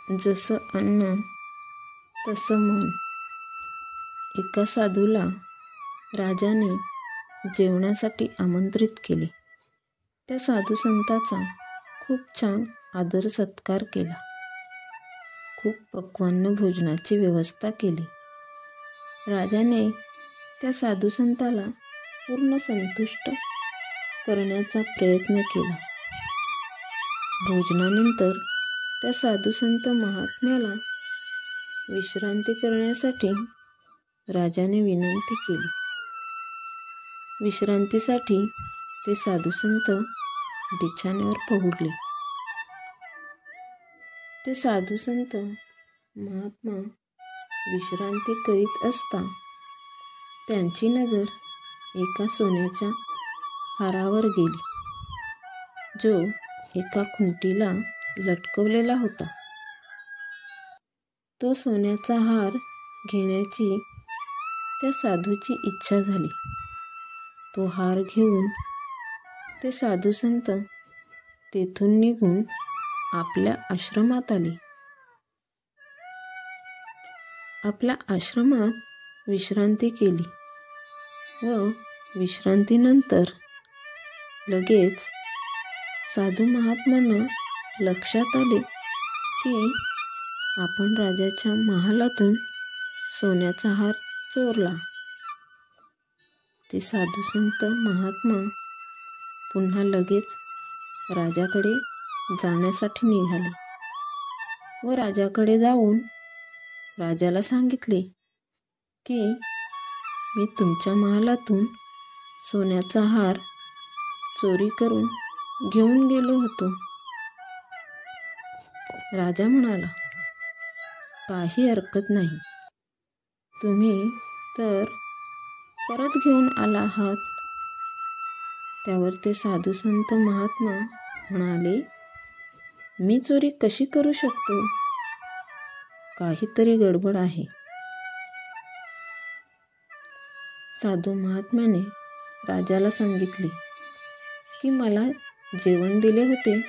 जसं अन्न तसं मन. एका साधूला राजाने जेवणासाठी आमंत्रित केले. त्या साधू संताचा खूप छान आदर सत्कार केला. खूप पक्वान्न भोजनाची व्यवस्था केली. राजाने त्या साधू संताला पूर्ण संतुष्ट करण्याचा प्रयत्न केला. भोजनानंतर त्या साधू संत महात्म्याला विश्रांती करण्यासाठी राजाने विनंती केली. विश्रांतीसाठी ते साधू संत बिछाण्यावर पहुडले. ते साधू संत महात्मा विश्रांती करीत असता त्यांची नजर एका सोन्याच्या हारावर गेली, जो एका खुंटीला लटकवलेला होता. तो सोन्याचा हार घेण्याची त्या साधूची इच्छा झाली. तो हार घेऊन ते साधू संत तेथून निघून आपल्या आश्रमात आले. आपल्या आश्रमात विश्रांती केली व विश्रांतीनंतर लगेच साधू महात्म्यांना लक्षात आले की आपण राजाच्या महालातून सोन्याचा हार चोरला. ते साधू संत महात्मा पुन्हा लगेच राजाकडे जाण्यासाठी निघाले व राजाकडे जाऊन राजाला सांगितले की मी तुमच्या महालातून सोन्याचा हार चोरी करून घेऊन गेलो होतो. राजा म्हणाला, काही हरकत नाही, तुम्ही तर परत घेऊन आला आहात. त्यावर ते साधू संत महात्मा म्हणाले, मी चोरी कशी करू शकतो? काहीतरी गडबड आहे. साधू महात्म्याने राजाला सांगितले की मला जेवण दिले होते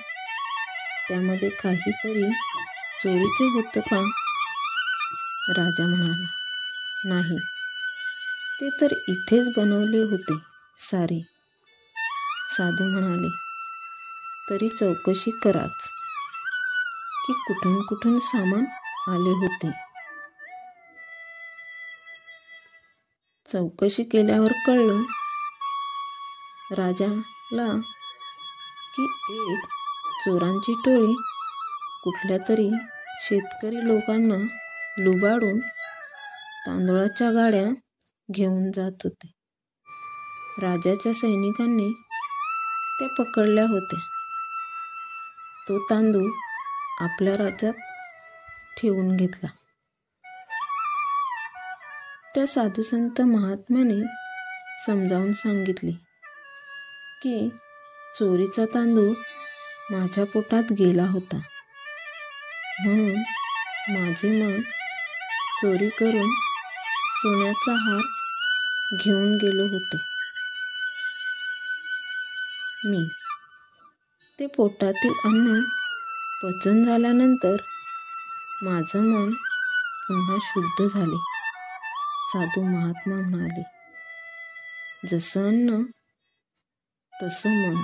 त्यामध्ये काहीतरी चोरीचे होतं का? राजा म्हणाला, नाही, ते तर इथेच बनवले होते सारे. साधू म्हणाले, तरी चौकशी कराच की कुठून कुठून सामान आले होते. चौकशी केल्यावर कळलं राजाला की एक चोरांची टोळी कुठल्या तरी शेतकरी लोकांना लुबाडून तांदूळाच्या गाड्या घेऊन जात होते. राजाच्या सैनिकांनी त्या पकडल्या होत्या. तो तांदूळ आपल्या राज्यात ठेवून घेतला. त्या साधू संत महात्म्याने समजावून सांगितले की चोरीचा तांदूळ माझ्या पोटात गेला होता, म्हणून माझे मन चोरी करून सोन्याचा हार घेऊन गेलो होतो. मी ते पोटातील अन्न पचन झाल्यानंतर माझं मन पुन्हा शुद्ध झाले. साधू महात्मा म्हणाले, जसं अन्न तसं मन.